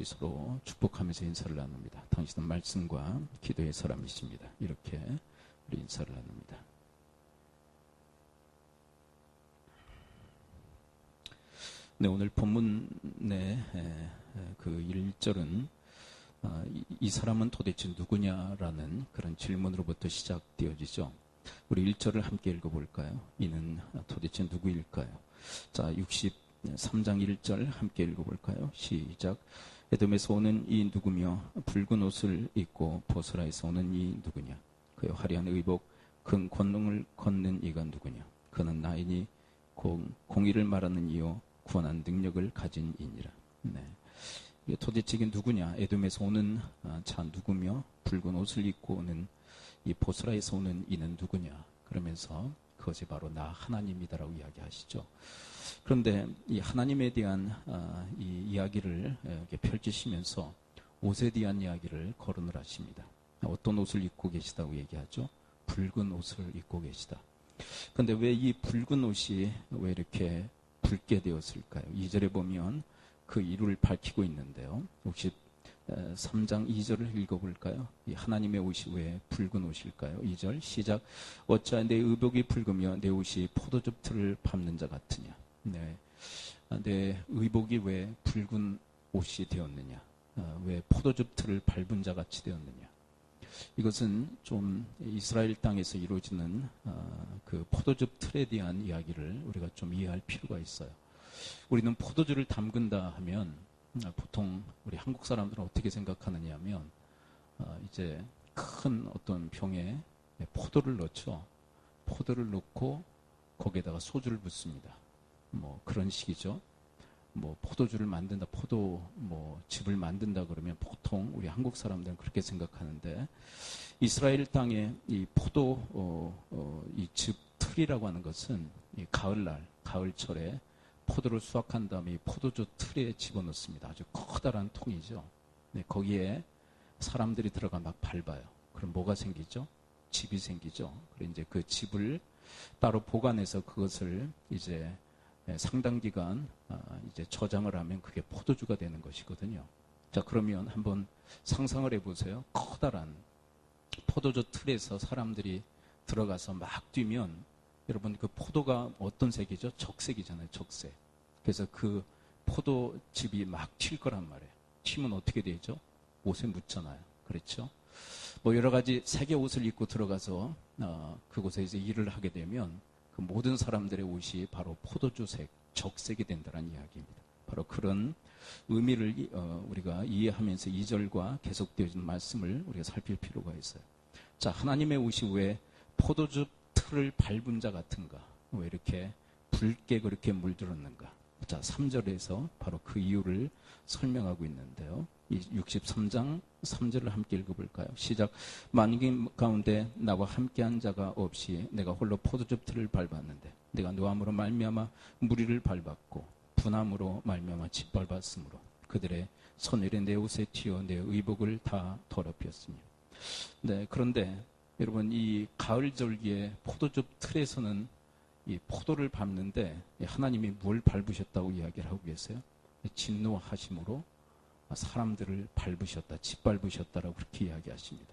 우리 서로 축복하면서 인사를 나눕니다. 당신은 말씀과 기도의 사람이십니다. 이렇게 우리 인사를 나눕니다. 네, 오늘 본문의 그 1절은 이 사람은 도대체 누구냐라는 그런 질문으로부터 시작되어지죠. 우리 1절을 함께 읽어볼까요? 이는 도대체 누구일까요? 자, 63장 1절 함께 읽어볼까요? 시작. 에돔에서 오는 이 누구며 붉은 옷을 입고 보스라에서 오는 이 누구냐? 그의 화려한 의복 큰 권능을 걷는 이가 누구냐? 그는 나이니 공의를 말하는 이요 구원한 능력을 가진 이니라. 네. 이게 도대체 이게 누구냐? 에돔에서 오는 자 누구며 붉은 옷을 입고 오는 이 보스라에서 오는 이는 누구냐? 그러면서 그것이 바로 나 하나님이다라고 이야기하시죠. 그런데 이 하나님에 대한 이 이야기를 이렇게 펼치시면서 옷에 대한 이야기를 거론을 하십니다. 어떤 옷을 입고 계시다고 얘기하죠? 붉은 옷을 입고 계시다. 그런데 왜 이 붉은 옷이 왜 이렇게 붉게 되었을까요? 2절에 보면 그 이유를 밝히고 있는데요. 혹시 3장 2절을 읽어볼까요? 이 하나님의 옷이 왜 붉은 옷일까요? 2절 시작. 어찌 내 의복이 붉으며 내 옷이 포도즙 틀을 밟는 자 같으냐. 네. 내 의복이 왜 붉은 옷이 되었느냐. 왜 포도즙 틀을 밟은 자 같이 되었느냐. 이것은 좀 이스라엘 땅에서 이루어지는 그 포도즙 틀에 대한 이야기를 우리가 좀 이해할 필요가 있어요. 우리는 포도주를 담근다 하면 보통 우리 한국 사람들은 어떻게 생각하느냐 하면 이제 큰 어떤 병에 포도를 넣죠. 포도를 넣고 거기에다가 소주를 붓습니다. 뭐 그런 식이죠. 뭐 포도주를 만든다, 즙을 만든다 그러면 보통 우리 한국 사람들은 그렇게 생각하는데 이스라엘 땅에 이 포도 이 즙 틀이라고 하는 것은 이 가을날, 가을철에 포도를 수확한 다음에 이 포도주 틀에 집어넣습니다. 아주 커다란 통이죠. 네, 거기에 사람들이 들어가 막 밟아요. 그럼 뭐가 생기죠? 즙이 생기죠. 그리고 이제 그 즙을 따로 보관해서 그것을 이제 상당 기간 이제 저장을 하면 그게 포도주가 되는 것이거든요. 자, 그러면 한번 상상을 해보세요. 커다란 포도주 틀에서 사람들이 들어가서 막 뛰면 여러분 그 포도가 어떤 색이죠? 적색이잖아요. 적색. 그래서 그 포도즙이 막 튈 거란 말이에요. 튀면 어떻게 되죠? 옷에 묻잖아요. 그렇죠? 뭐 여러 가지 색의 옷을 입고 들어가서 그곳에 이제 일을 하게 되면 그 모든 사람들의 옷이 바로 포도주색, 적색이 된다는 이야기입니다. 바로 그런 의미를 우리가 이해하면서 2절과 계속되어지는 말씀을 우리가 살필 필요가 있어요. 자, 하나님의 옷이 왜 포도주 틀을 밟은 자 같은가? 왜 이렇게 붉게 그렇게 물들었는가? 자, 3절에서 바로 그 이유를 설명하고 있는데요. 이 63장 3절을 함께 읽어볼까요? 시작. 만민 가운데 나와 함께한 자가 없이 내가 홀로 포도즙 틀을 밟았는데 내가 노함으로 말미암아 무리를 밟았고 분함으로 말미암아 짓밟았으므로 그들의 손일에 내 옷에 튀어 내 의복을 다 더럽혔으니. 네, 그런데 여러분 이 가을절기에 포도즙 틀에서는 이 포도를 밟는데 하나님이 뭘 밟으셨다고 이야기를 하고 계세요? 진노하심으로 사람들을 밟으셨다, 짓밟으셨다라고 그렇게 이야기하십니다.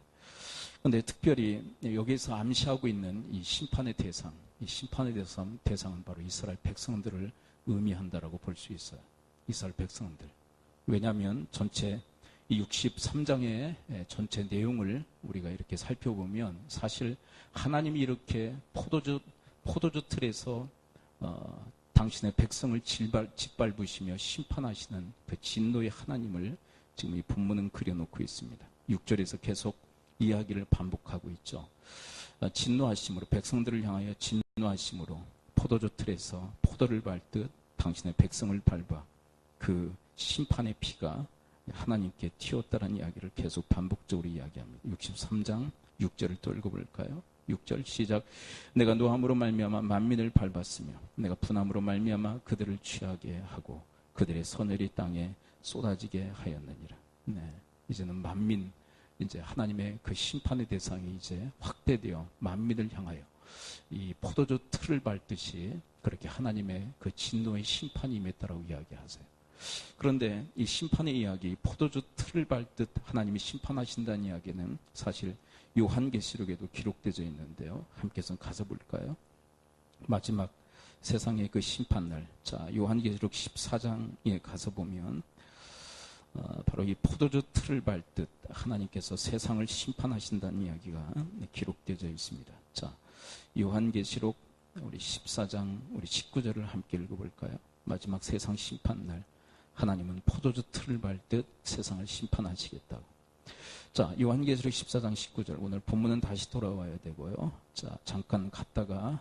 그런데 특별히 여기에서 암시하고 있는 이 심판의 대상, 이 심판의 대상은 바로 이스라엘 백성들을 의미한다라고 볼 수 있어요. 이스라엘 백성들. 왜냐하면 전체 이 63장의 전체 내용을 우리가 이렇게 살펴보면 사실 하나님이 이렇게 포도주 틀에서 당신의 백성을 짓밟으시며 심판하시는 그 진노의 하나님을 지금 이 본문은 그려놓고 있습니다. 6절에서 계속 이야기를 반복하고 있죠. 진노하심으로 백성들을 향하여 진노하심으로 포도주 틀에서 포도를 밟듯 당신의 백성을 밟아 그 심판의 피가 하나님께 튀었다는 이야기를 계속 반복적으로 이야기합니다. 63장 6절을 또 읽어볼까요? 6절 시작. 내가 노함으로 말미암아 만민을 밟았으며 내가 분함으로 말미암아 그들을 취하게 하고 그들의 서늘이 땅에 쏟아지게 하였느니라. 네, 이제는 만민, 이제 하나님의 그 심판의 대상이 이제 확대되어 만민을 향하여 이 포도주 틀을 밟듯이 그렇게 하나님의 그 진노의 심판이 임했다라고 이야기하세요. 그런데 이 심판의 이야기, 포도주 틀을 밟듯 하나님이 심판하신다는 이야기는 사실 요한계시록에도 기록되어 있는데요. 함께서 가서 볼까요? 마지막 세상의 그 심판날. 자, 요한계시록 14장에 가서 보면 바로 이 포도주 틀을 밟듯 하나님께서 세상을 심판하신다는 이야기가 기록되어 있습니다. 자, 요한계시록 우리 14장 우리 19절을 함께 읽어볼까요? 마지막 세상 심판날 하나님은 포도주 틀을 밟듯 세상을 심판하시겠다고. 자, 요한계시록 14장 19절. 오늘 본문은 다시 돌아와야 되고요. 자, 잠깐 갔다가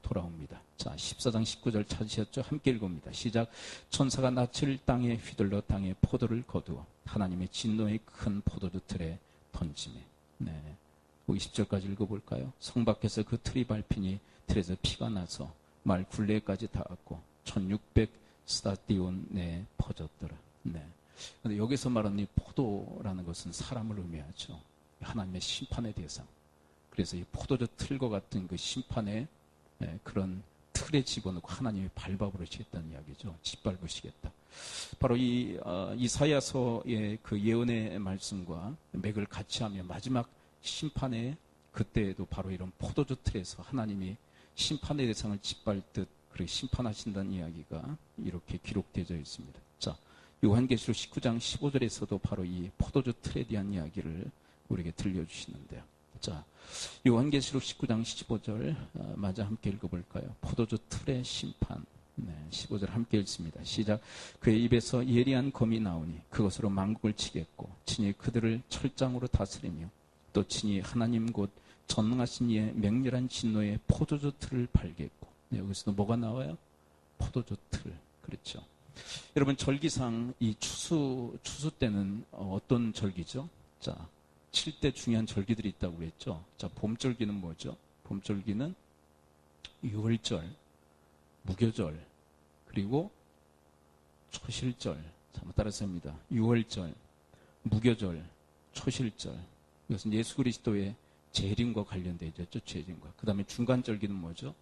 돌아옵니다. 자, 14장 19절 찾으셨죠? 함께 읽어봅니다. 시작. 천사가 낯을 땅에 휘둘러 땅에 포도를 거두어 하나님의 진노의 큰 포도주 틀에 던지매. 네. 20절까지 읽어볼까요? 성 밖에서 그 틀이 밟히니 틀에서 피가 나서 말 굴레까지 닿았고 1600 스타디온 내에 퍼졌더라. 네. 근데 여기서 말하는 이 포도라는 것은 사람을 의미하죠. 하나님의 심판의 대상. 그래서 이 포도주 틀과 같은 그 심판의 그런 틀에 집어넣고 하나님이 밟아버리시겠다는 이야기죠. 짓밟으시겠다. 바로 이 이사야서의 그 예언의 말씀과 맥을 같이 하면 마지막 심판의 그때에도 바로 이런 포도주 틀에서 하나님이 심판의 대상을 짓밟듯 그렇게 심판하신다는 이야기가 이렇게 기록되어 있습니다. 자, 요한계시록 19장 15절에서도 바로 이 포도주 틀에 대한 이야기를 우리에게 들려주시는데요. 자, 요한계시록 19장 15절 마저 함께 읽어볼까요? 포도주 틀의 심판. 네, 15절 함께 읽습니다. 시작. 그의 입에서 예리한 검이 나오니 그것으로 만국을 치겠고 친히 그들을 철장으로 다스리며 또 친히 하나님 곧 전능하신 이의 맹렬한 진노의 포도주 틀을 밟겠고. 네, 여기서도 뭐가 나와요? 포도주 틀. 그렇죠. 여러분, 절기상 이 추수 때는 어떤 절기죠? 자, 7대 중요한 절기들이 있다고 그랬죠. 자, 봄절기는 뭐죠? 봄절기는 유월절, 무교절, 그리고 초실절. 자, 한번 따라서 합니다. 유월절, 무교절, 초실절. 이것은 예수 그리스도의 재림과 관련되어 있죠. 재림과. 그 다음에 중간절기는 뭐죠?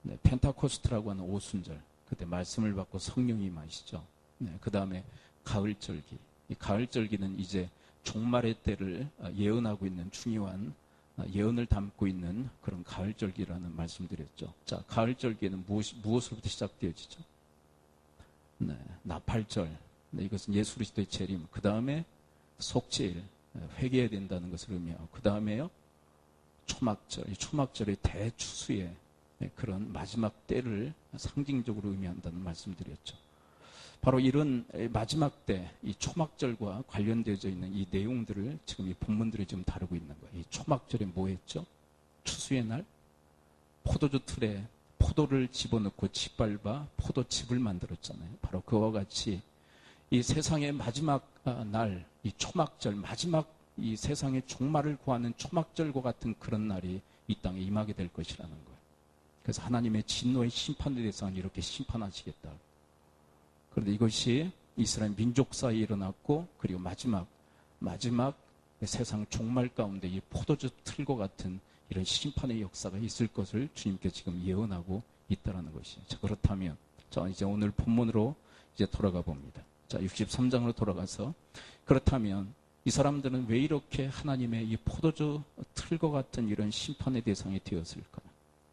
네, 펜타코스트라고 하는 오순절. 그때 말씀을 받고 성령이 임하시죠. 네, 그 다음에 가을절기. 이 가을절기는 이제 종말의 때를 예언하고 있는 중요한 예언을 담고 있는 그런 가을절기라는 말씀드렸죠. 자, 가을절기에는 무엇으로부터 시작되어지죠? 네, 나팔절. 네, 이것은 예수 그리스도의 재림. 그 다음에 속죄일, 회개해야 된다는 것을 의미하고, 그 다음에요 초막절. 이 초막절의 대추수의 그런 마지막 때를 상징적으로 의미한다는 말씀드렸죠. 바로 이런 마지막 때, 이 초막절과 관련되어져 있는 이 내용들을 지금 이 본문들이 지금 다루고 있는 거예요. 이 초막절에 뭐 했죠? 추수의 날, 포도주 틀에 포도를 집어넣고 짓밟아 포도즙을 만들었잖아요. 바로 그와 같이 이 세상의 마지막 날, 이 초막절, 마지막 이 세상의 종말을 구하는 초막절과 같은 그런 날이 이 땅에 임하게 될 것이라는 거예요. 그래서 하나님의 진노의 심판의 대상을 이렇게 심판하시겠다. 그런데 이것이 이스라엘 민족 사이에 일어났고, 그리고 마지막 세상 종말 가운데 이 포도주 틀과 같은 이런 심판의 역사가 있을 것을 주님께 지금 예언하고 있다는 것이죠. 자, 그렇다면 자, 이제 오늘 본문으로 이제 돌아가 봅니다. 자, 63장으로 돌아가서, 그렇다면 이 사람들은 왜 이렇게 하나님의 이 포도주 틀과 같은 이런 심판의 대상이 되었을까?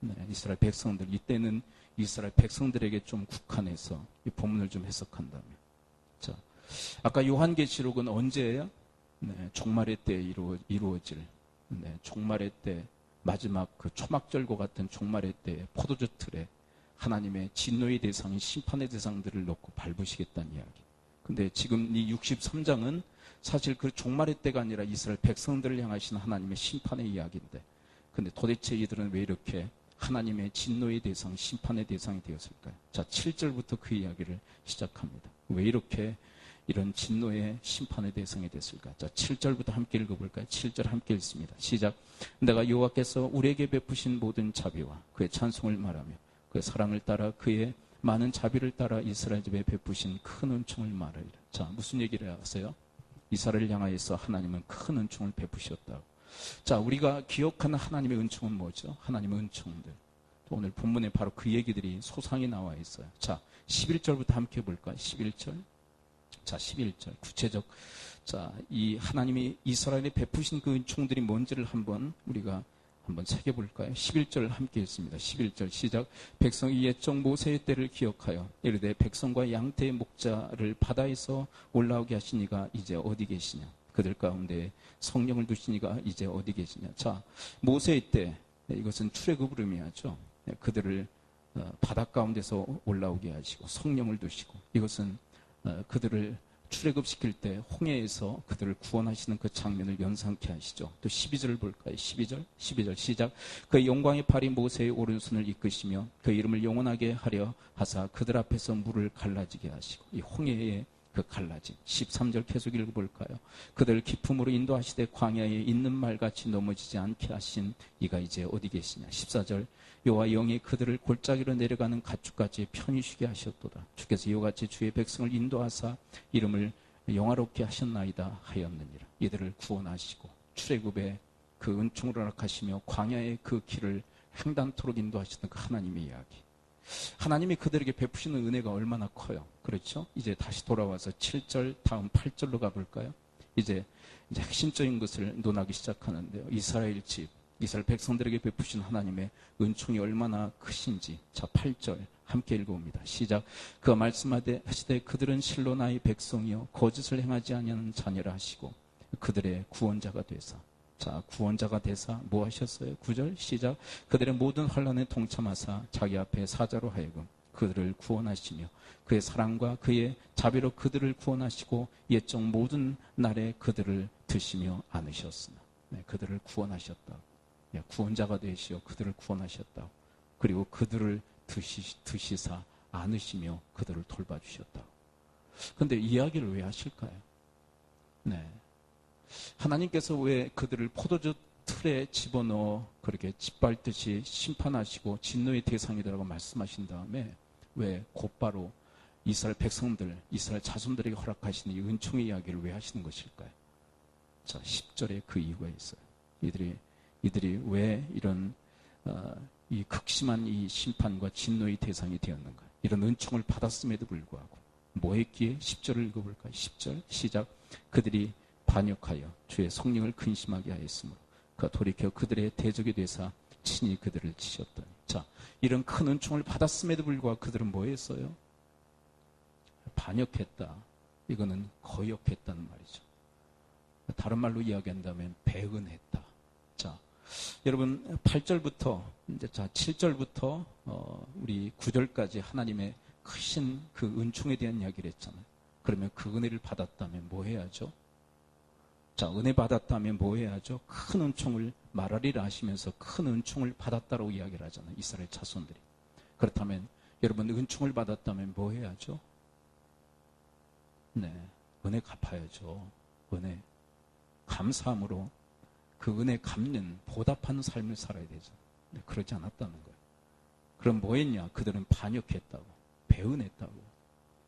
네, 이스라엘 백성들, 이때는 이스라엘 백성들에게 좀 국한해서 이 본문을 좀 해석한다면, 자, 아까 요한계시록은 언제예요? 네, 종말의 때 이루어질, 네, 종말의 때 마지막 그 초막절과 같은 종말의 때 포도주 틀에 하나님의 진노의 대상인 심판의 대상들을 놓고 밟으시겠다는 이야기. 근데 지금 이 63장은 사실 그 종말의 때가 아니라 이스라엘 백성들을 향하신 하나님의 심판의 이야기인데, 근데 도대체 이들은 왜 이렇게 하나님의 진노의 대상, 심판의 대상이 되었을까요? 자, 7절부터 그 이야기를 시작합니다. 왜 이렇게 이런 진노의 심판의 대상이 됐을까? 자, 7절부터 함께 읽어볼까요? 7절 함께 읽습니다. 시작. 내가 여호와께서 우리에게 베푸신 모든 자비와 그의 찬송을 말하며 그의 사랑을 따라 그의 많은 자비를 따라 이스라엘 집에 베푸신 큰 은총을 말하리라. 자, 무슨 얘기를 하세요? 이스라엘을 향하여서 하나님은 큰 은총을 베푸셨다고. 자, 우리가 기억하는 하나님의 은총은 뭐죠? 하나님의 은총들. 오늘 본문에 바로 그 얘기들이 소상히 나와 있어요. 자, 11절부터 함께 볼까요? 11절. 자, 11절. 구체적. 자, 이 하나님이 이스라엘에 베푸신 그 은총들이 뭔지를 우리가 한번 새겨볼까요? 11절 함께 읽습니다. 11절 시작. 백성이 옛적 모세의 때를 기억하여 이르되 백성과 양떼의 목자를 바다에서 올라오게 하신 이가 이제 어디 계시냐? 그들 가운데 성령을 두신 이가 이제 어디 계시냐? 자, 모세의 때, 이것은 출애굽을 의미하죠. 그들을 바다 가운데서 올라오게 하시고 성령을 두시고, 이것은 그들을 출애굽시킬 때 홍해에서 그들을 구원하시는 그 장면을 연상케 하시죠. 또 12절을 볼까요? 12절 시작. 그의 영광의 팔이 모세의 오른손을 이끄시며 그 이름을 영원하게 하려 하사 그들 앞에서 물을 갈라지게 하시고, 이 홍해의 그 갈라짐. 13절 계속 읽어볼까요? 그들을 기품으로 인도하시되 광야에 있는 말같이 넘어지지 않게 하신 이가 이제 어디 계시냐? 14절. 여호와 영이 그들을 골짜기로 내려가는 가축같이 편히 쉬게 하셨도다. 주께서 이와 같이 주의 백성을 인도하사 이름을 영화롭게 하셨나이다 하였느니라. 이들을 구원하시고 출애굽의 그 은총을 허락하시며 광야의 그 길을 횡단토록 인도하시는 그 하나님의 이야기. 하나님이 그들에게 베푸시는 은혜가 얼마나 커요. 그렇죠? 이제 다시 돌아와서 7절 다음 8절로 가볼까요? 이제 핵심적인 것을 논하기 시작하는데요. 이스라엘 백성들에게 베푸신 하나님의 은총이 얼마나 크신지. 자, 8절 함께 읽어봅니다. 시작. 그가 말씀하시되 그들은 실로 나의 백성이요 거짓을 행하지 아니하는 자녀라 하시고 그들의 구원자가 되사. 자, 구원자가 되사 뭐 하셨어요? 9절 시작. 그들의 모든 환난에 동참하사 자기 앞에 사자로 하여금 그들을 구원하시며 그의 사랑과 그의 자비로 그들을 구원하시고 옛적 모든 날에 그들을 드시며 안으셨으나. 네, 그들을 구원하셨다. 네, 구원자가 되시어 그들을 구원하셨다. 그리고 그들을 드시사 안으시며 그들을 돌봐주셨다. 그런데 이야기를 왜 하실까요? 네. 하나님께서 왜 그들을 포도주 틀에 집어넣어 그렇게 짓밟듯이 심판하시고 진노의 대상이라고 말씀하신 다음에 왜 곧바로 이스라엘 백성들, 이스라엘 자손들에게 허락하시는 이 은총의 이야기를 왜 하시는 것일까요? 자, 10절에 그 이유가 있어요. 이들이 왜 이런 이 극심한 이 심판과 진노의 대상이 되었는가? 이런 은총을 받았음에도 불구하고 뭐 했기에? 10절을 읽어볼까요? 10절 시작. 그들이 반역하여 주의 성령을 근심하게 하였으므로 그가 돌이켜 그들의 대적이 되사 친히 그들을 치셨더니. 자, 이런 큰 은총을 받았음에도 불구하고 그들은 뭐 했어요? 반역했다. 이거는 거역했다는 말이죠. 다른 말로 이야기한다면 배은했다. 자, 여러분 8절부터 이제 7절부터 우리 9절까지 하나님의 크신 그 은총에 대한 이야기를 했잖아요. 그러면 그 은혜를 받았다면 뭐 해야죠? 자, 은혜 받았다면 뭐 해야죠? 큰 은총을 말하리라 하시면서 큰 은총을 받았다라고 이야기를 하잖아요. 이스라엘 자손들이. 그렇다면 여러분 은총을 받았다면 뭐 해야죠? 네, 은혜 갚아야죠. 은혜. 감사함으로 그 은혜 갚는, 보답하는 삶을 살아야 되죠. 네, 그러지 않았다는 거예요. 그럼 뭐 했냐? 그들은 반역했다고, 배은했다고.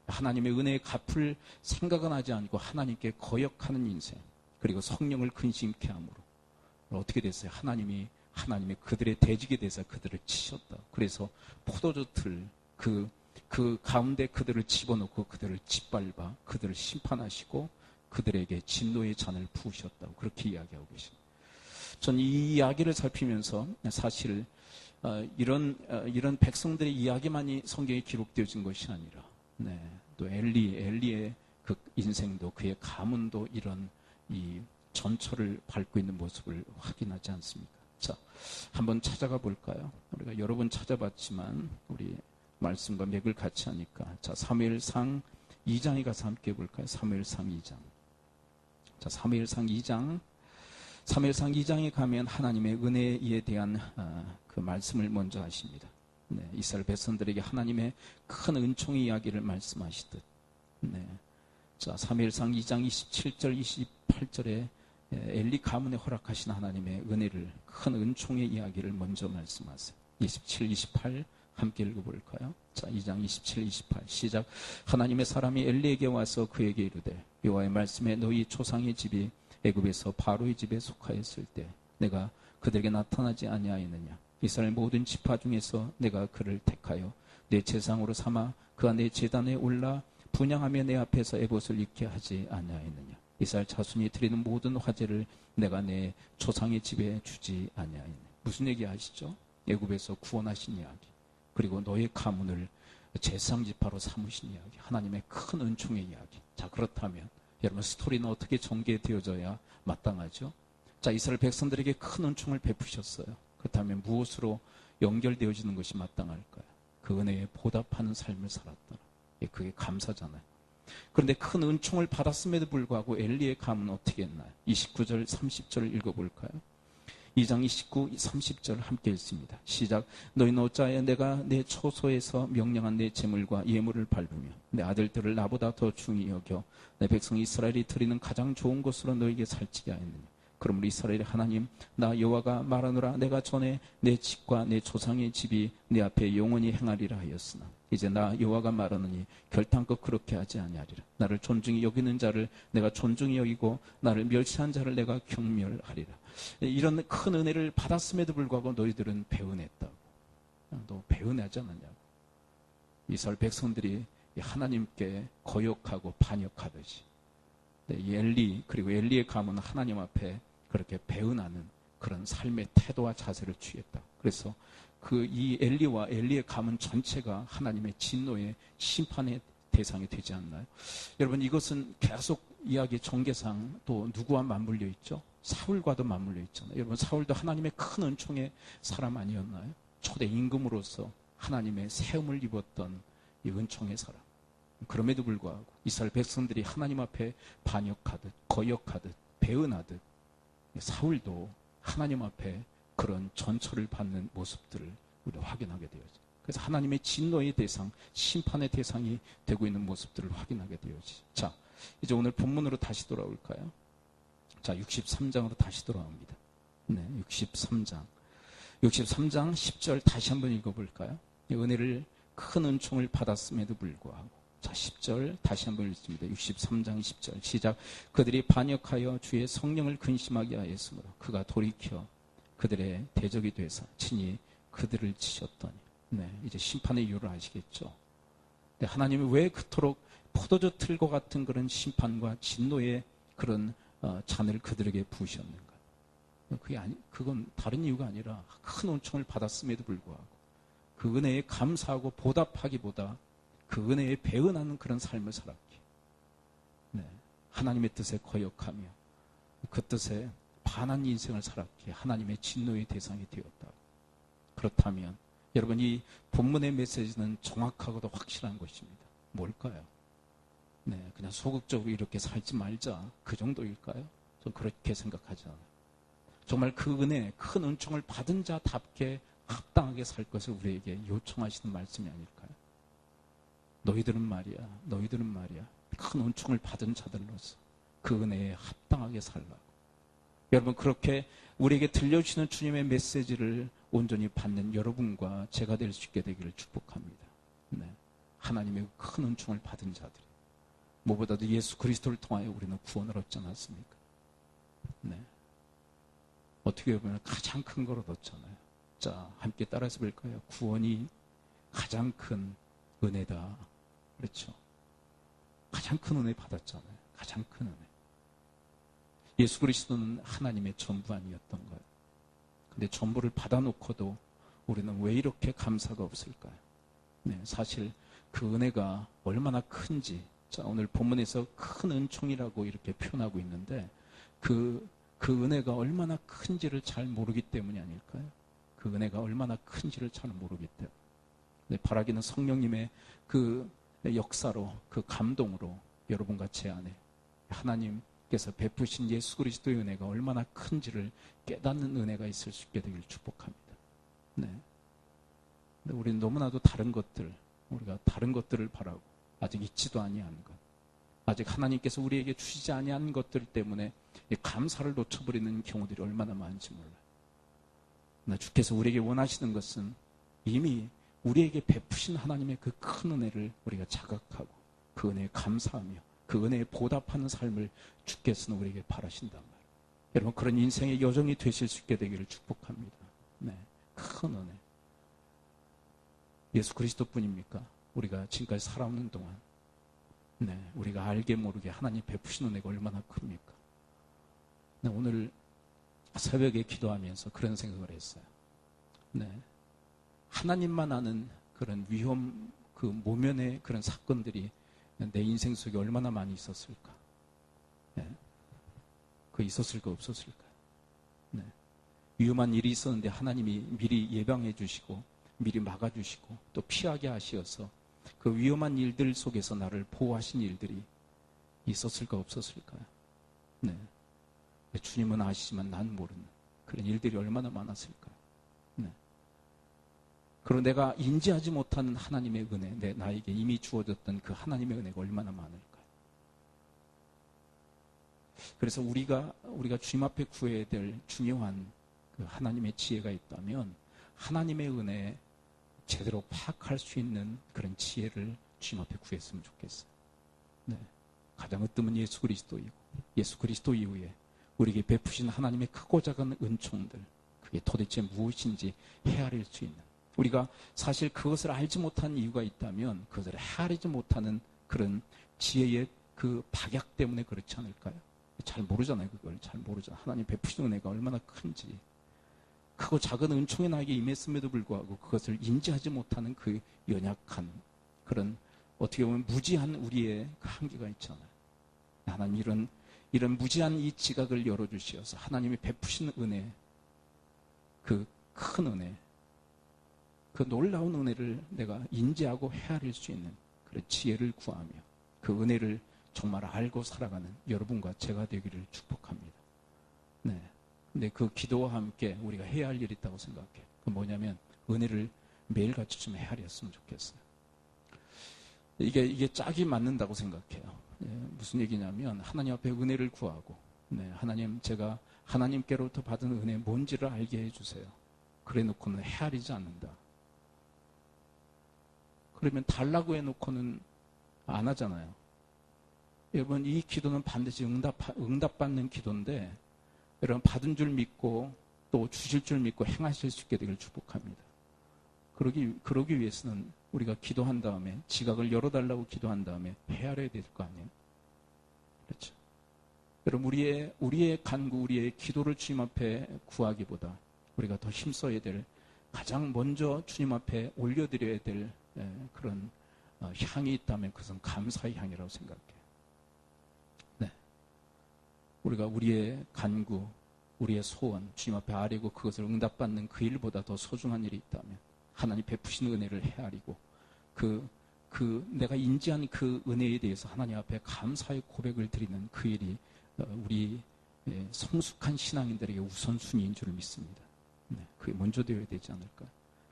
하나님의 은혜에 갚을 생각은 하지 않고 하나님께 거역하는 인생. 그리고 성령을 근심케 함으로 어떻게 됐어요? 하나님이 그들의 대적이 돼서 그들을 치셨다. 그래서 포도주 틀 그 가운데 그들을 집어넣고 그들을 짓밟아 그들을 심판하시고 그들에게 진노의 잔을 부으셨다고 그렇게 이야기하고 계십니다. 전 이 이야기를 살피면서 사실 이런 백성들의 이야기만이 성경에 기록되어진 것이 아니라, 네, 또 엘리의 그 인생도 그의 가문도 이런 이 전철을 밟고 있는 모습을 확인하지 않습니까? 자, 한번 찾아가 볼까요? 우리가 여러 번 찾아봤지만 우리 말씀과 맥을 같이 하니까. 자, 사무엘상 2장에 가서 함께 볼까요? 사무엘상 2장. 자, 사무엘상 2장에 가면 하나님의 은혜에 대한 그 말씀을 먼저 하십니다. 네, 이스라엘 백성들에게 하나님의 큰 은총의 이야기를 말씀하시듯. 네. 자, 사무엘상 2장 27절 28절에 엘리 가문에 허락하신 하나님의 은혜를, 큰 은총의 이야기를 먼저 말씀하세요. 27, 28 함께 읽어볼까요? 자, 2장 27, 28 시작. 하나님의 사람이 엘리에게 와서 그에게 이르되 여호와의 말씀에 너희 조상의 집이 애굽에서 바로의 집에 속하였을 때 내가 그들에게 나타나지 아니하였느냐? 이스라엘 모든 지파 중에서 내가 그를 택하여 내 제상으로 삼아 그가 내 제단에 올라 분향하며 내 앞에서 에봇을 잃게 하지 아니하였느냐. 이스라엘 자손이 드리는 모든 화제를 내가 내 조상의 집에 주지 아니하였느냐. 무슨 얘기 아시죠? 애굽에서 구원하신 이야기, 그리고 너의 가문을 제사장지파로 삼으신 이야기, 하나님의 큰 은총의 이야기. 자, 그렇다면 여러분, 스토리는 어떻게 전개되어져야 마땅하죠? 자, 이스라엘 백성들에게 큰 은총을 베푸셨어요. 그렇다면 무엇으로 연결되어지는 것이 마땅할까요? 그 은혜에 보답하는 삶을 살았다. 그게 감사잖아요. 그런데 큰 은총을 받았음에도 불구하고 엘리의 가문은 어떻게 했나요? 29절 30절을 읽어볼까요? 2장 29, 30절 함께 읽습니다. 시작. 너희는 어찌하여 내가 내 초소에서 명령한 내 제물과 예물을 밟으며 내 아들들을 나보다 더 중히 여겨 내 백성 이스라엘이 드리는 가장 좋은 것으로 너에게 살찌게 하였느냐. 그러므로 이스라엘의 하나님 나 여호와가 말하노라. 내가 전에 내 집과 내 조상의 집이 내 앞에 영원히 행하리라 하였으나 이제 나 여호와가 말하노니 결단껏 그렇게 하지 아니하리라. 나를 존중히 여기는 자를 내가 존중히 여기고 나를 멸시한 자를 내가 경멸하리라. 이런 큰 은혜를 받았음에도 불구하고 너희들은 배은했다고. 너 배은하지 않았냐고. 이스라엘 백성들이 하나님께 거역하고 반역하듯이 이 엘리, 그리고 엘리의 가문은 하나님 앞에 그렇게 배은하는 그런 삶의 태도와 자세를 취했다. 그래서 이 엘리와 엘리의 가문 전체가 하나님의 진노의 심판의 대상이 되지 않나요? 여러분, 이것은 계속 이야기 전개상 또 누구와 맞물려 있죠? 사울과도 맞물려 있잖아요. 여러분, 사울도 하나님의 큰 은총의 사람 아니었나요? 초대 임금으로서 하나님의 세움을 입었던 이 은총의 사람. 그럼에도 불구하고 이스라엘 백성들이 하나님 앞에 반역하듯 거역하듯 배은하듯 사울도 하나님 앞에 그런 전처를 받는 모습들을 우리가 확인하게 되어지. 그래서 하나님의 진노의 대상, 심판의 대상이 되고 있는 모습들을 확인하게 되어지. 자, 이제 오늘 본문으로 다시 돌아올까요? 자, 63장으로 다시 돌아옵니다. 네, 63장 10절 다시 한번 읽어볼까요? 은혜를 큰 은총을 받았음에도 불구하고, 자, 10절 다시 한번 읽습니다. 63장 10절 시작. 그들이 반역하여 주의 성령을 근심하게 하였으므로 그가 돌이켜 그들의 대적이 되사 친히 그들을 치셨더니. 네, 이제 심판의 이유를 아시겠죠? 네, 하나님이 왜 그토록 포도주 틀과 같은 그런 심판과 진노의 그런 잔을 그들에게 부으셨는가? 그건 다른 이유가 아니라 큰 은총을 받았음에도 불구하고 그 은혜에 감사하고 보답하기보다 그 은혜에 배은하는 그런 삶을 살았기. 네, 하나님의 뜻에 거역하며 그 뜻에 반한 인생을 살았기에 하나님의 진노의 대상이 되었다. 그렇다면 여러분, 이 본문의 메시지는 정확하고도 확실한 것입니다. 뭘까요? 네, 그냥 소극적으로 이렇게 살지 말자, 그 정도일까요? 전 그렇게 생각하지 않아요. 정말 그 은혜, 큰 은총을 받은 자답게 합당하게 살 것을 우리에게 요청하시는 말씀이 아닐까요? 너희들은 말이야 큰 은총을 받은 자들로서 그 은혜에 합당하게 살라고. 여러분, 그렇게 우리에게 들려주시는 주님의 메시지를 온전히 받는 여러분과 제가 될 수 있게 되기를 축복합니다. 네, 하나님의 큰 은총을 받은 자들이, 무엇보다도 예수 그리스도를 통하여 우리는 구원을 얻지 않았습니까? 네, 어떻게 보면 가장 큰 걸 얻었잖아요. 자, 함께 따라서 볼까요? 구원이 가장 큰 은혜다. 그렇죠? 가장 큰 은혜 받았잖아요. 가장 큰 은혜. 예수 그리스도는 하나님의 전부 아니었던 거예요. 근데 전부를 받아놓고도 우리는 왜 이렇게 감사가 없을까요? 네, 사실 그 은혜가 얼마나 큰지, 자, 오늘 본문에서 큰 은총이라고 이렇게 표현하고 있는데 그 은혜가 얼마나 큰지를 잘 모르기 때문이 아닐까요? 그 은혜가 얼마나 큰지를 잘 모르기 때문에. 네, 바라기는 성령님의 그 역사로, 그 감동으로 여러분과 제 안에 하나님께서 베푸신 예수 그리스도의 은혜가 얼마나 큰지를 깨닫는 은혜가 있을 수 있게 되기를 축복합니다. 네. 근데 우리는 너무나도 우리가 다른 것들을 바라고 아직 있지도 아니한 것, 아직 하나님께서 우리에게 주시지 아니한 것들 때문에 감사를 놓쳐버리는 경우들이 얼마나 많은지 몰라요. 주께서 우리에게 원하시는 것은 이미 우리에게 베푸신 하나님의 그 큰 은혜를 우리가 자각하고 그 은혜에 감사하며 그 은혜에 보답하는 삶을 주께서는 우리에게 바라신단 말이에요. 여러분, 그런 인생의 여정이 되실 수 있게 되기를 축복합니다. 네, 큰 은혜. 예수 그리스도뿐입니까? 우리가 지금까지 살아오는 동안 네, 우리가 알게 모르게 하나님 베푸신 은혜가 얼마나 큽니까? 네, 오늘 새벽에 기도하면서 그런 생각을 했어요. 네, 하나님만 아는 그런 위험, 그 모면의 그런 사건들이 내 인생 속에 얼마나 많이 있었을까? 네, 그 있었을까 없었을까? 네, 위험한 일이 있었는데 하나님이 미리 예방해 주시고 미리 막아주시고 또 피하게 하시어서 그 위험한 일들 속에서 나를 보호하신 일들이 있었을까 없었을까요? 네, 주님은 아시지만 난 모르는 그런 일들이 얼마나 많았을까요? 네. 그리고 내가 인지하지 못하는 하나님의 은혜, 나에게 이미 주어졌던 그 하나님의 은혜가 얼마나 많을까요? 그래서 우리가 주님 앞에 구해야 될 중요한 그 하나님의 지혜가 있다면 하나님의 은혜에 제대로 파악할 수 있는 그런 지혜를 주님 앞에 구했으면 좋겠어요. 네. 가장 으뜸은 예수 그리스도이고 예수 그리스도 이후에 우리에게 베푸신 하나님의 크고 작은 은총들, 그게 도대체 무엇인지 헤아릴 수 있는, 우리가 사실 그것을 알지 못한 이유가 있다면 그것을 헤아리지 못하는 그런 지혜의 그 박약 때문에 그렇지 않을까요? 잘 모르잖아요. 그걸 잘 모르잖아요. 하나님 베푸신 은혜가 얼마나 큰지, 크고 작은 은총이 나에게 임했음에도 불구하고 그것을 인지하지 못하는 그 연약한 그런 어떻게 보면 무지한 우리의 그 한계가 있잖아요. 하나님 이런 무지한 이 지각을 열어주시어서 하나님이 베푸신 은혜, 그 큰 은혜, 그 놀라운 은혜를 내가 인지하고 헤아릴 수 있는 그런 지혜를 구하며 그 은혜를 정말 알고 살아가는 여러분과 제가 되기를 축복합니다. 네. 근데 그 기도와 함께 우리가 해야 할 일이 있다고 생각해요. 그 뭐냐면 은혜를 매일같이 좀 헤아렸으면 좋겠어요. 이게 짝이 맞는다고 생각해요. 네, 무슨 얘기냐면 하나님 앞에 은혜를 구하고, 네, 하나님, 제가 하나님께로부터 받은 은혜 뭔지를 알게 해주세요. 그래 놓고는 헤아리지 않는다. 그러면 달라고 해놓고는 안 하잖아요. 여러분, 이 기도는 반드시 응답받는 기도인데, 여러분 받은 줄 믿고 또 주실 줄 믿고 행하실 수 있게 되기를 축복합니다. 그러기 위해서는 우리가 기도한 다음에 지각을 열어달라고 기도한 다음에 헤아려야 될 거 아니에요. 그렇죠. 여러분 우리의 간구, 우리의 기도를 주님 앞에 구하기보다 우리가 더 힘써야 될, 가장 먼저 주님 앞에 올려드려야 될 그런 향이 있다면 그것은 감사의 향이라고 생각해요. 네. 우리가 우리의 간구, 우리의 소원 주님 앞에 아뢰고 그것을 응답받는 그 일보다 더 소중한 일이 있다면 하나님 베푸신 은혜를 헤아리고 내가 인지한 그 은혜에 대해서 하나님 앞에 감사의 고백을 드리는 그 일이 우리 성숙한 신앙인들에게 우선순위인 줄 믿습니다. 네, 그게 먼저 되어야 되지 않을까.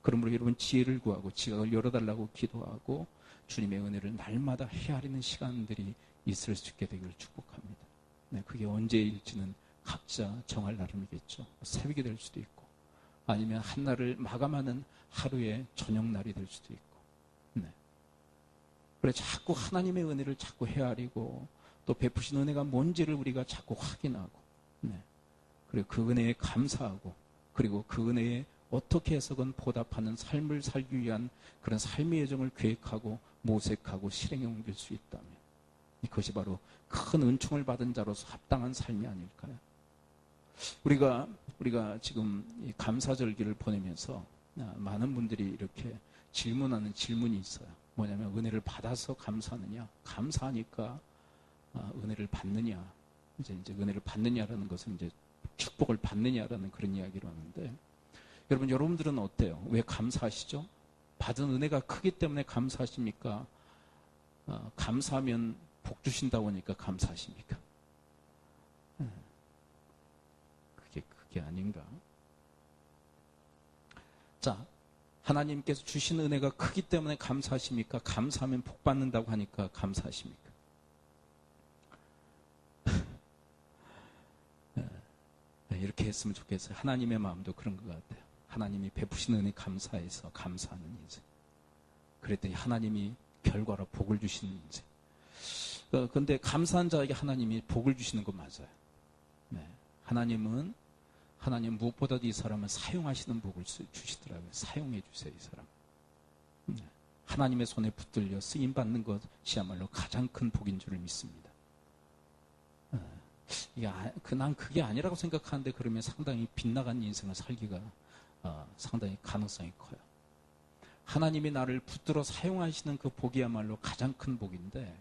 그러므로 여러분 지혜를 구하고 지각을 열어달라고 기도하고 주님의 은혜를 날마다 헤아리는 시간들이 있을 수 있게 되기를 축복합니다. 네, 그게 언제일지는 각자 정할 나름이겠죠. 새벽이 될 수도 있고 아니면 한날을 마감하는 하루의 저녁날이 될 수도 있고. 네. 그래 자꾸 하나님의 은혜를 자꾸 헤아리고 또 베푸신 은혜가 뭔지를 우리가 자꾸 확인하고, 네. 그리고 그 은혜에 감사하고 그리고 그 은혜에 어떻게 해서건 보답하는 삶을 살기 위한 그런 삶의 여정을 계획하고 모색하고 실행에 옮길 수 있다면 이것이 바로 큰 은총을 받은 자로서 합당한 삶이 아닐까요? 우리가 지금 이 감사절기를 보내면서 많은 분들이 이렇게 질문하는 질문이 있어요. 뭐냐면 은혜를 받아서 감사하느냐, 감사하니까 은혜를 받느냐, 이제 은혜를 받느냐라는 것은 이제 축복을 받느냐라는 그런 이야기로 하는데, 여러분들은 어때요? 왜 감사하시죠? 받은 은혜가 크기 때문에 감사하십니까? 감사하면 복 주신다고 하니까 감사하십니까? 그게 아닌가? 자, 하나님께서 주신 은혜가 크기 때문에 감사하십니까? 감사하면 복 받는다고 하니까 감사하십니까? 이렇게 했으면 좋겠어요. 하나님의 마음도 그런 것 같아요. 하나님이 베푸신 은혜 감사해서 감사하는 인생. 그랬더니 하나님이 결과로 복을 주시는 인생. 그런데 감사한 자에게 하나님이 복을 주시는 건 맞아요. 네. 하나님 무엇보다도 이 사람은 사용하시는 복을 주시더라고요. 사용해 주세요, 이 사람. 네. 하나님의 손에 붙들려 쓰임받는 것이야말로 가장 큰 복인 줄을 믿습니다. 난 그게 아니라고 생각하는데 그러면 상당히 빗나간 인생을 살기가 상당히 가능성이 커요. 하나님이 나를 붙들어 사용하시는 그 복이야말로 가장 큰 복인데,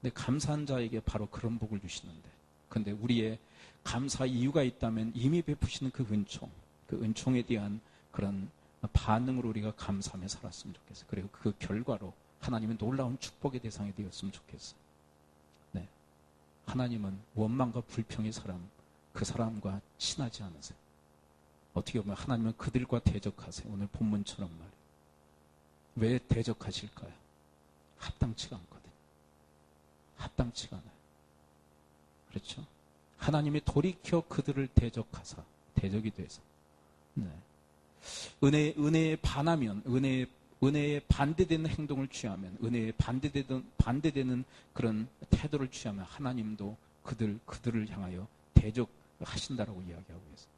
근데 감사한 자에게 바로 그런 복을 주시는데, 근데 우리의 감사 이유가 있다면 이미 베푸시는 그 은총에 대한 그런 반응으로 우리가 감사하며 살았으면 좋겠어요. 그리고 그 결과로 하나님의 놀라운 축복의 대상이 되었으면 좋겠어요. 네. 하나님은 원망과 불평의 사람, 그 사람과 친하지 않으세요. 어떻게 보면 하나님은 그들과 대적하세요. 오늘 본문처럼 말이에요. 왜 대적하실까요? 합당치가 않거든요. 합당치가 않아요. 그렇죠? 하나님이 돌이켜 그들을 대적하사, 대적이 돼서, 네. 은혜에 반하면, 은혜에 반대되는 행동을 취하면, 은혜에 반대되는 그런 태도를 취하면 하나님도 그들을 향하여 대적하신다라고 이야기하고 있어요.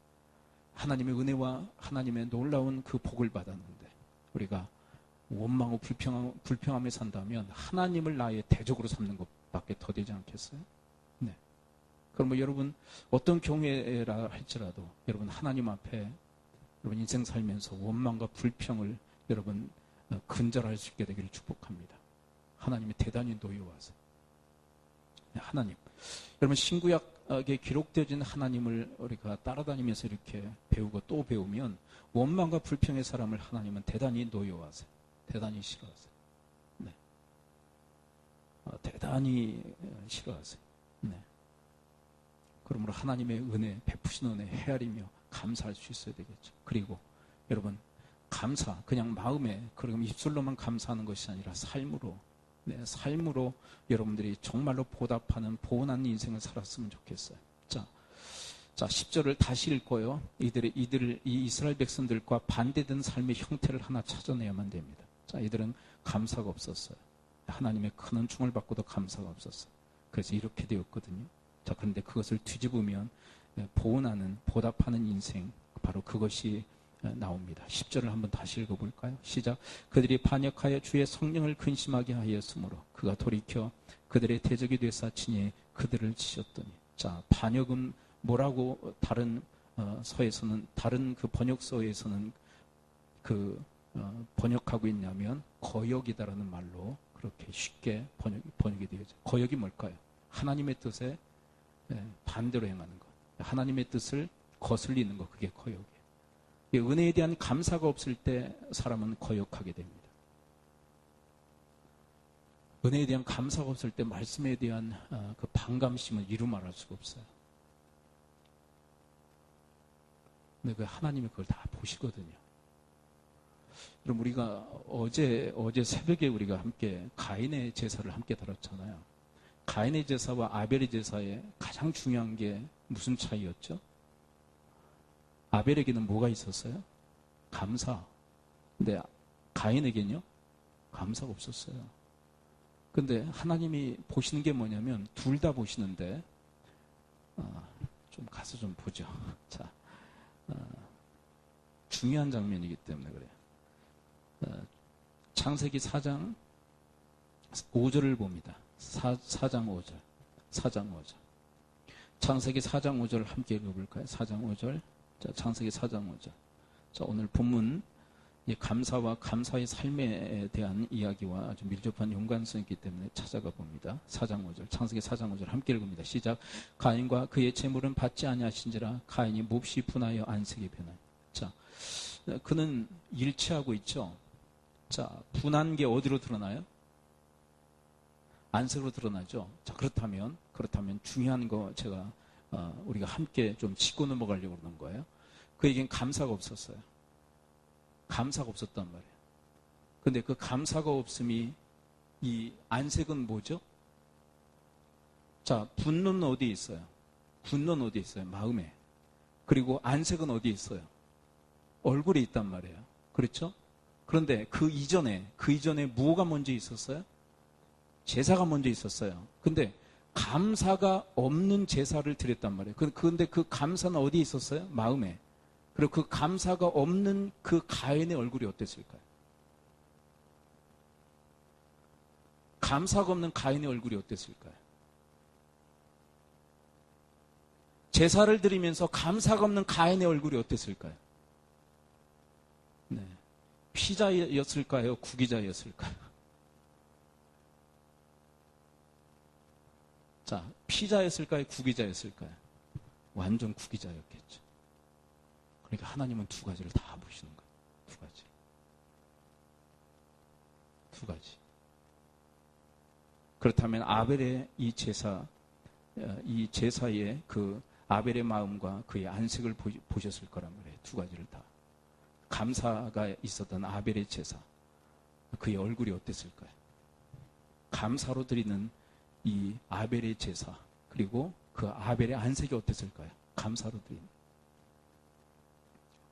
하나님의 은혜와 하나님의 놀라운 그 복을 받았는데 우리가 원망하고 불평하며 산다면 하나님을 나의 대적으로 삼는 것밖에 더 되지 않겠어요? 네. 그럼 여러분 어떤 경우에라 할지라도 여러분 하나님 앞에 여러분 인생 살면서 원망과 불평을 여러분 근절할 수 있게 되기를 축복합니다. 하나님이 대단히 노여워하세요. 하나님, 여러분 신구약에 기록되어진 하나님을 우리가 따라다니면서 이렇게 배우고 또 배우면 원망과 불평의 사람을 하나님은 대단히 노여워하세요. 대단히 싫어하세요. 네. 대단히 싫어하세요. 네. 그러므로 하나님의 은혜, 베푸신 은혜 헤아리며 감사할 수 있어야 되겠죠. 그리고 여러분 감사, 그냥 마음에 그럼 입술로만 감사하는 것이 아니라 삶으로, 네, 삶으로 여러분들이 정말로 보답하는 보온한 인생을 살았으면 좋겠어요. 자 10절을 다시 읽고요. 이 이스라엘 백성들과 반대된 삶의 형태를 하나 찾아내야만 됩니다. 자, 이들은 감사가 없었어요. 하나님의 큰 은총을 받고도 감사가 없었어요. 그래서 이렇게 되었거든요. 자, 그런데 그것을 뒤집으면 보온하는, 보답하는 인생, 바로 그것이 나옵니다. 10절을 한번 다시 읽어볼까요? 시작. 그들이 반역하여 주의 성령을 근심하게 하였으므로 그가 돌이켜 그들의 대적이 되사 친히 그들을 치셨더니. 자, 반역은 뭐라고 다른 서에서는, 다른 그 번역서에서는 번역하고 있냐면 거역이다라는 말로 그렇게 쉽게 번역이 되어져. 거역이 뭘까요? 하나님의 뜻에 반대로 행하는 것. 하나님의 뜻을 거슬리는 것, 그게 거역이에요. 은혜에 대한 감사가 없을 때 사람은 거역하게 됩니다. 은혜에 대한 감사가 없을 때 말씀에 대한 그 반감심은 이루 말할 수가 없어요. 근데 그 하나님이 그걸 다 보시거든요. 그럼 우리가 어제 새벽에 우리가 함께 가인의 제사를 함께 다뤘잖아요. 가인의 제사와 아벨의 제사의 가장 중요한 게 무슨 차이였죠? 아벨에게는 뭐가 있었어요? 감사. 근데 가인에게는요? 감사가 없었어요. 근데 하나님이 보시는 게 뭐냐면 둘 다 보시는데 좀 가서 좀 보죠. 자, 중요한 장면이기 때문에 그래요. 창세기 4장 5절을 봅니다. 4장 5절. 창세기 4장 5절 함께 읽어볼까요? 4장 5절. 자, 창세기 4장 5절. 자, 오늘 본문 감사와 감사의 삶에 대한 이야기와 아주 밀접한 연관성이 있기 때문에 찾아가 봅니다. 4장 5절. 창세기 4장 5절 함께 읽습니다. 시작. 가인과 그의 재물은 받지 아니하신지라 가인이 몹시 분하여 안색이 변하여. 자, 그는 일치하고 있죠. 자, 분한 게 어디로 드러나요? 안색으로 드러나죠. 자, 그렇다면 중요한 거 제가 우리가 함께 좀 짚고 넘어가려고 그러는 거예요. 그에겐 감사가 없었어요. 감사가 없었단 말이에요. 근데 그 감사가 없음이 이 안색은 뭐죠? 자, 분노는 어디에 있어요? 분노는 어디에 있어요? 마음에. 그리고 안색은 어디에 있어요? 얼굴에 있단 말이에요. 그렇죠? 그런데 그 이전에 무엇가 먼저 있었어요? 제사가 먼저 있었어요. 근데 감사가 없는 제사를 드렸단 말이에요. 그런데 그 감사는 어디에 있었어요? 마음에. 그리고 그 감사가 없는 그 가인의 얼굴이 어땠을까요? 감사가 없는 가인의 얼굴이 어땠을까요? 제사를 드리면서 감사가 없는 가인의 얼굴이 어땠을까요? 네. 피자였을까요? 구기자였을까요? 자, 피자였을까요? 구기자였을까요? 완전 구기자였겠죠. 그러니까 하나님은 두 가지를 다 보시는 거예요. 두 가지. 두 가지. 그렇다면 아벨의 이 제사의 그 아벨의 마음과 그의 안색을 보셨을 거란 말이에요. 두 가지를 다. 감사가 있었던 아벨의 제사. 그의 얼굴이 어땠을까요? 감사로 드리는 이 아벨의 제사. 그리고 그 아벨의 안색이 어땠을까요? 감사로 드리는.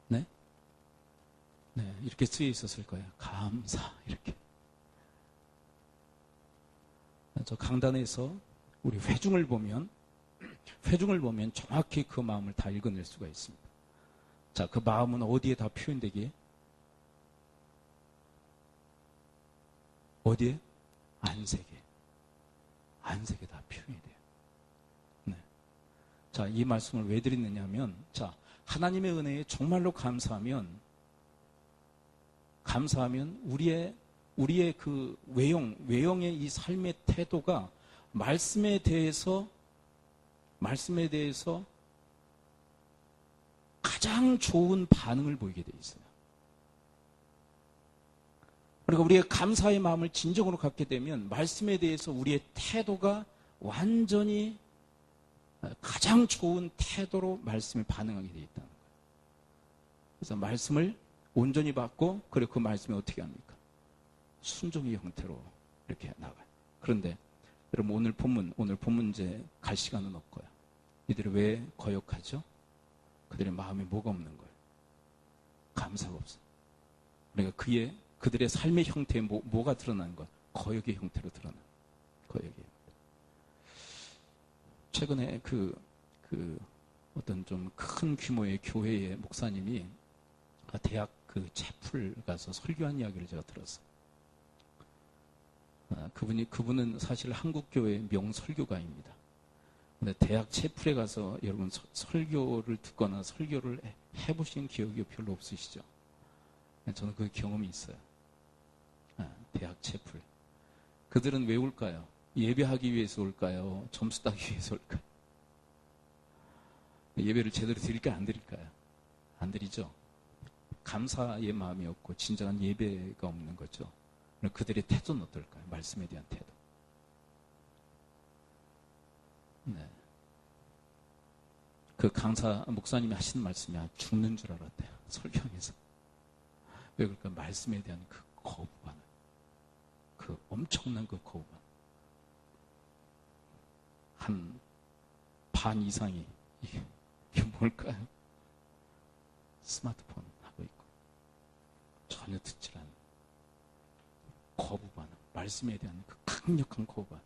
네? 네, 이렇게 쓰여 있었을 거예요. 감사. 이렇게. 저 강단에서 우리 회중을 보면 정확히 그 마음을 다 읽어낼 수가 있습니다. 자, 그 마음은 어디에 다 표현되기에? 어디에? 안색에 다 표현이 돼요. 네. 자, 이 말씀을 왜 드리느냐 하면, 자, 하나님의 은혜에 정말로 감사하면 우리의 그 외형의 이 삶의 태도가 말씀에 대해서 가장 좋은 반응을 보이게 돼 있어요. 그러니까 우리의 감사의 마음을 진정으로 갖게 되면 말씀에 대해서 우리의 태도가 완전히 가장 좋은 태도로 말씀에 반응하게 되어 있다는 거예요. 그래서 말씀을 온전히 받고, 그리고 그 말씀이 어떻게 합니까? 순종의 형태로 이렇게 나가요. 그런데 여러분, 오늘 본문 이제 갈 시간은 없고요. 이들이 왜 거역하죠? 그들의 마음에 뭐가 없는 거예요? 감사가 없어요. 그러니까 그들의 삶의 형태에 뭐가 드러나는 거예요? 거역의 형태로 드러나는 거역의 형태. 최근에 어떤 좀 큰 규모의 교회의 목사님이 대학 그 채플 가서 설교한 이야기를 제가 들었어요. 그분은 사실 한국교회의 명설교가입니다. 근데 대학 채플에 가서 여러분 설교를 듣거나 설교를 해보신 기억이 별로 없으시죠? 저는 그 경험이 있어요. 대학 채플. 그들은 왜 올까요? 예배하기 위해서 올까요? 점수 따기 위해서 올까요? 예배를 제대로 드릴까요? 안 드릴까요? 안 드리죠? 감사의 마음이 없고 진정한 예배가 없는 거죠. 그들의 태도는 어떨까요? 말씀에 대한 태도. 네. 그 강사 목사님이 하시는 말씀이 죽는 줄 알았대요. 설교하면서. 왜 그럴까? 말씀에 대한 그 거부감, 그 엄청난 그 거부감. 한 반 이상이 이게 뭘까요? 스마트폰 하고 있고 전혀 듣질 않는 거부감, 말씀에 대한 그 강력한 거부감.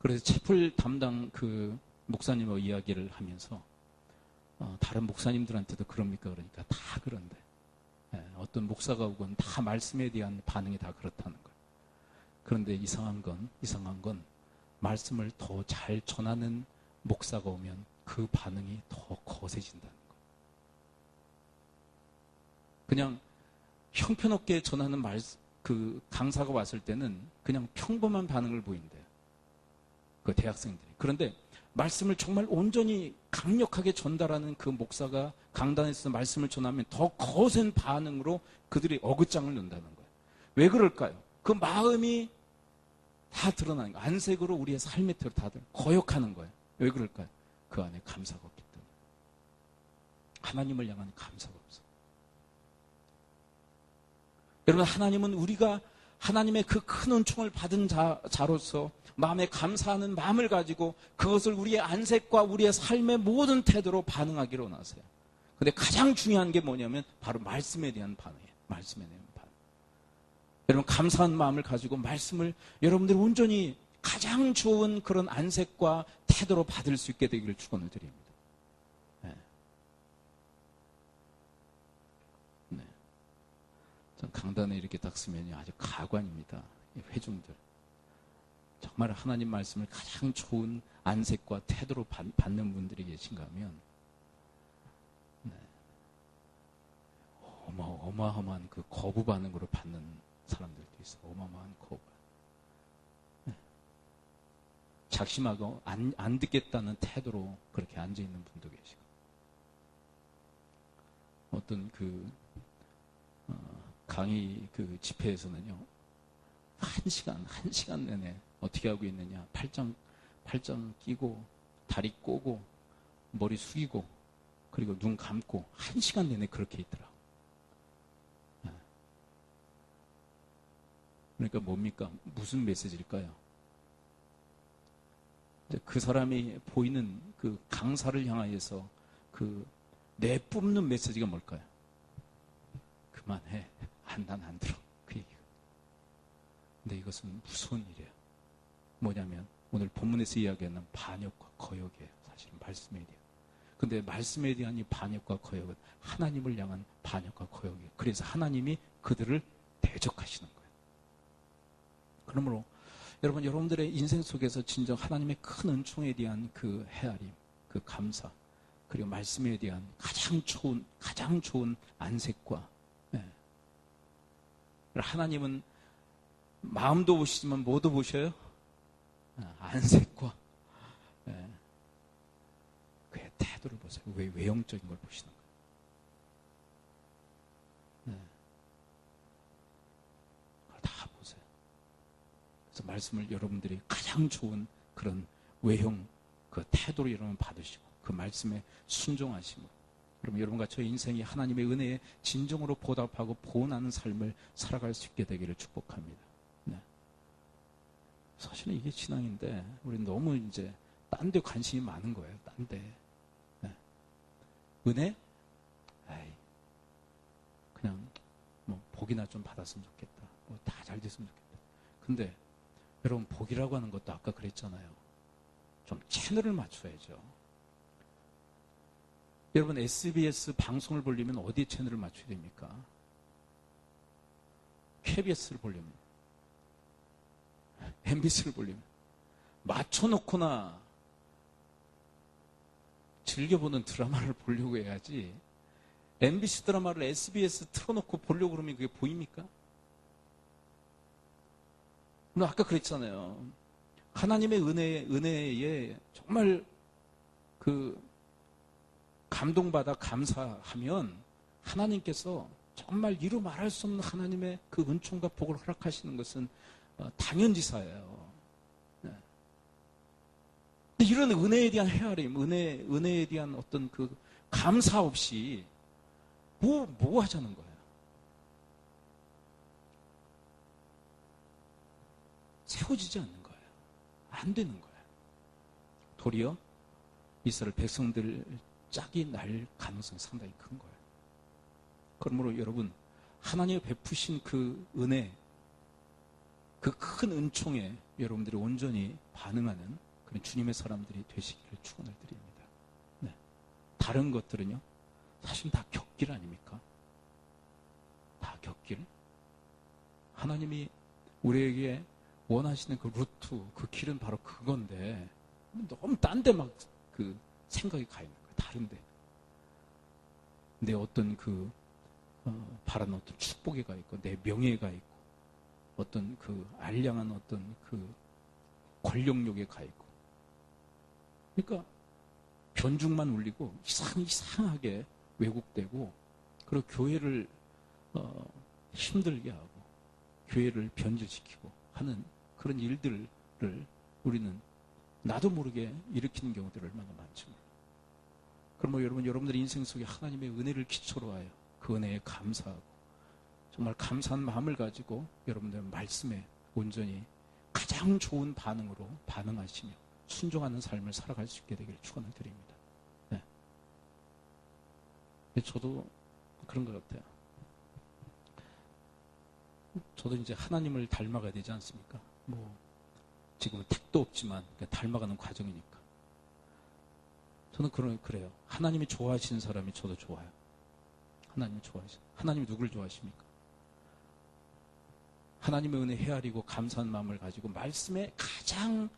그래서 채플 담당 그 목사님과 이야기를 하면서 다른 목사님들한테도 그럽니까? 그러니까 다 그런데 어떤 목사가 오건 다 말씀에 대한 반응이 다 그렇다는 거예요. 그런데 이상한 건 말씀을 더 잘 전하는 목사가 오면 그 반응이 더 거세진다는 거예요. 그냥 형편없게 전하는 그 강사가 왔을 때는 그냥 평범한 반응을 보인대요. 그 대학생들이. 그런데 말씀을 정말 온전히 강력하게 전달하는 그 목사가 강단에서 말씀을 전하면 더 거센 반응으로 그들이 어긋장을 넣는다는 거예요. 왜 그럴까요? 그 마음이 다 드러나는 거예요. 안색으로 우리의 삶의 태로 다들 거역하는 거예요. 왜 그럴까요? 그 안에 감사가 없기 때문에. 하나님을 향한 감사가 없어. 여러분, 하나님은 우리가 하나님의 그 큰 은총을 받은 자로서 마음에 감사하는 마음을 가지고 그것을 우리의 안색과 우리의 삶의 모든 태도로 반응하기를 원하세요. 근데 가장 중요한 게 뭐냐면 바로 말씀에 대한 반응이에요. 말씀에 대한 반응. 여러분, 감사한 마음을 가지고 말씀을 여러분들이 온전히 가장 좋은 그런 안색과 태도로 받을 수 있게 되기를 축원을 드립니다. 네. 네. 전 강단에 이렇게 딱 쓰면 아주 가관입니다. 회중들. 정말 하나님 말씀을 가장 좋은 안색과 태도로 받는 분들이 계신가 하면 네. 어마어마한 그 거부 반응으로 받는 사람들도 있어요. 어마어마한 거부. 네. 작심하고 안 듣겠다는 태도로 그렇게 앉아있는 분도 계시고 어떤 강의 집회에서는요, 한 시간 내내 어떻게 하고 있느냐, 팔짱 끼고, 다리 꼬고, 머리 숙이고, 그리고 눈 감고, 한 시간 내내 그렇게 있더라. 그러니까 뭡니까? 무슨 메시지일까요? 그 사람이 보이는 그 강사를 향하여서 내뿜는 메시지가 뭘까요? 그만해. 난 안 들어. 그 얘기가. 근데 이것은 무서운 일이에요. 뭐냐면 오늘 본문에서 이야기하는 반역과 거역이에요. 사실은 말씀에 대한. 근데 말씀에 대한 이 반역과 거역은 하나님을 향한 반역과 거역이에요. 그래서 하나님이 그들을 대적하시는 거예요. 그러므로 여러분들의 인생 속에서 진정 하나님의 큰 은총에 대한 그 헤아림, 그 감사, 그리고 말씀에 대한 가장 좋은 안색과 하나님은 마음도 보시지만 뭐도 보셔요? 안색과 그의 태도를 보세요. 외형적인 걸 보시는 거예요. 그걸 다 보세요. 그래서 말씀을 여러분들이 가장 좋은 그런 외형, 그 태도로 여러분 받으시고 그 말씀에 순종하시고 그럼 여러분과 저의 인생이 하나님의 은혜에 진정으로 보답하고 보온하는 삶을 살아갈 수 있게 되기를 축복합니다. 네. 사실은 이게 신앙인데 우리는 너무 이제 딴 데 관심이 많은 거예요. 딴 데. 네. 은혜? 에이, 그냥 뭐 복이나 좀 받았으면 좋겠다. 뭐 다 잘 됐으면 좋겠다. 근데 여러분 복이라고 하는 것도 아까 그랬잖아요. 좀 채널을 맞춰야죠. 여러분 SBS 방송을 보려면 어디에 채널을 맞춰야 됩니까? KBS를 보려면, MBC를 보려면 맞춰놓거나 즐겨보는 드라마를 보려고 해야지 MBC 드라마를 SBS 틀어놓고 보려고 그러면 그게 보입니까? 아까 그랬잖아요. 하나님의 은혜에 정말 감동받아 감사하면 하나님께서 정말 이루 말할 수 없는 하나님의 그 은총과 복을 허락하시는 것은 당연지사예요. 네. 근데 이런 은혜에 대한 헤아림, 은혜에 대한 어떤 그 감사 없이 뭐 하자는 거예요? 세워지지 않는 거예요. 안 되는 거예요. 도리어 이스라엘 백성들 짝이 날 가능성이 상당히 큰 거예요. 그러므로 여러분, 하나님의 베푸신 그 은혜, 그 큰 은총에 여러분들이 온전히 반응하는 그런 주님의 사람들이 되시기를 축원을 드립니다. 네. 다른 것들은요, 사실 다 격길 아닙니까? 다 격길. 하나님이 우리에게 원하시는 그 루트, 그 길은 바로 그건데 너무 딴 데 막 생각이 가 있는 거예요. 다른데. 내 어떤 바라는 어떤 축복에 가 있고, 내 명예가 있고, 어떤 알량한 어떤 권력욕에 가 있고. 그러니까 변죽만 울리고 이상하게 왜곡되고, 그리고 교회를 힘들게 하고, 교회를 변질시키고 하는 그런 일들을 우리는 나도 모르게 일으키는 경우들이 얼마나 많습니다. 그럼 여러분들의 인생 속에 하나님의 은혜를 기초로 하여 그 은혜에 감사하고 정말 감사한 마음을 가지고 여러분들의 말씀에 온전히 가장 좋은 반응으로 반응하시며 순종하는 삶을 살아갈 수 있게 되기를 축원을 드립니다. 네. 저도 그런 것 같아요. 저도 이제 하나님을 닮아가야 되지 않습니까? 지금은 택도 없지만 닮아가는 과정이니까. 저는 그래요. 하나님이 좋아하시는 사람이 저도 좋아요. 하나님이 누굴 좋아하십니까? 하나님의 은혜 헤아리고 감사한 마음을 가지고 말씀에 가장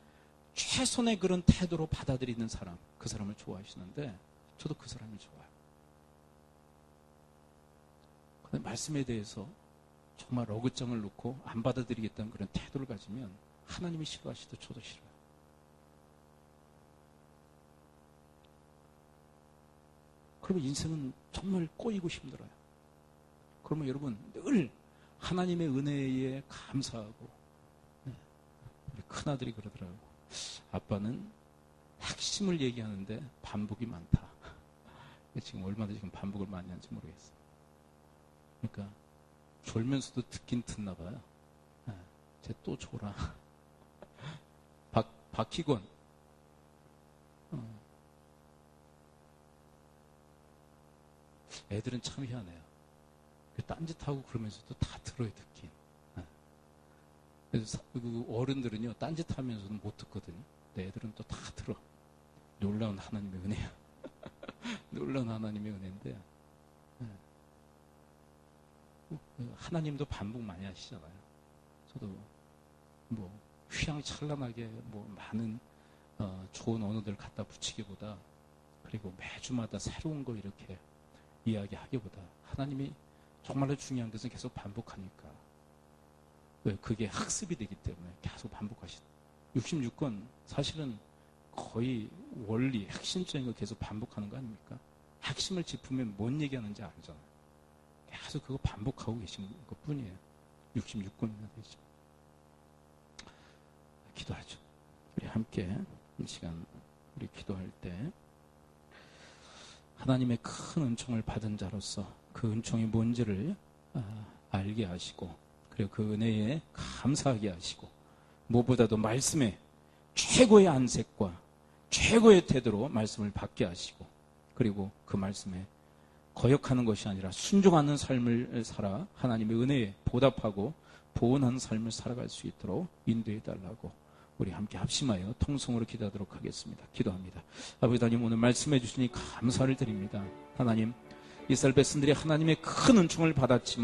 최선의 그런 태도로 받아들이는 사람, 그 사람을 좋아하시는데 저도 그 사람이 좋아요. 근데 말씀에 대해서 정말 어긋장을 놓고 안 받아들이겠다는 그런 태도를 가지면 하나님이 싫어하시도 저도 싫어요. 그러면 인생은 정말 꼬이고 힘들어요. 그러면 여러분 늘 하나님의 은혜에 감사하고, 우리 큰아들이 그러더라고요. 아빠는 핵심을 얘기하는데 반복이 많다. 지금 얼마나 지금 반복을 많이 하는지 모르겠어요. 그러니까 졸면서도 듣긴 듣나 봐요. 쟤 또 졸아. 박희권. 애들은 참 희한해요. 딴짓하고 그러면서도 다 들어요, 듣긴. 그래서 어른들은요, 딴짓하면서도 못 듣거든요. 근데 애들은 또 다 들어. 놀라운 하나님의 은혜야. 놀라운 하나님의 은혜인데, 하나님도 반복 많이 하시잖아요. 저도 뭐 휘황찬란하게 뭐 많은 좋은 언어들 갖다 붙이기보다, 그리고 매주마다 새로운 거 이렇게 이야기하기보다 하나님이 정말로 중요한 것은 계속 반복하니까. 왜? 그게 학습이 되기 때문에 계속 반복하시다. 66권 사실은 거의 원리, 핵심적인 거 계속 반복하는 거 아닙니까? 핵심을 짚으면 뭔 얘기하는지 알잖아요. 계속 그거 반복하고 계신 것 뿐이에요. 66권이나 되죠. 기도하죠. 우리 함께 이 시간 우리 기도할 때 하나님의 큰 은총을 받은 자로서 그 은총이 뭔지를 알게 하시고, 그리고 그 은혜에 감사하게 하시고, 무엇보다도 말씀에 최고의 안색과 최고의 태도로 말씀을 받게 하시고, 그리고 그 말씀에 거역하는 것이 아니라 순종하는 삶을 살아 하나님의 은혜에 보답하고 보은하는 삶을 살아갈 수 있도록 인도해 달라고 우리 함께 합심하여 통성으로 기도하도록 하겠습니다. 기도합니다. 아버지 하나님, 오늘 말씀해 주시니 감사를 드립니다. 하나님, 이스라엘 백성들이 하나님의 큰 은총을 받았지만